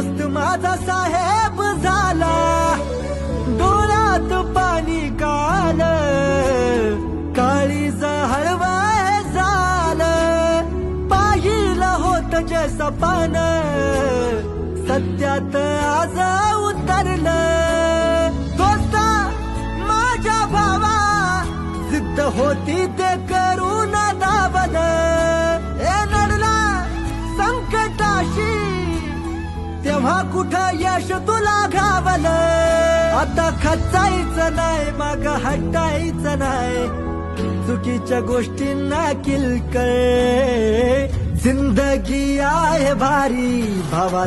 दोस्त माझा साहेब झाला, डोळ्यात पाणी काल, काळीज हळवाय झालं, पाहिलं होत जे सपान, सत्यात आज उतरलं. दोस्ता माझ्या भावा, जिद्द होती ते करून दावल, नडला संकटाशी तेव्हा कुठं यश तुला घावलं. आता खचायचं नाही, माग हटायचं नाही, चुकीच्या गोष्टींना किलकळ. जिंदगी आहे भारी भावा.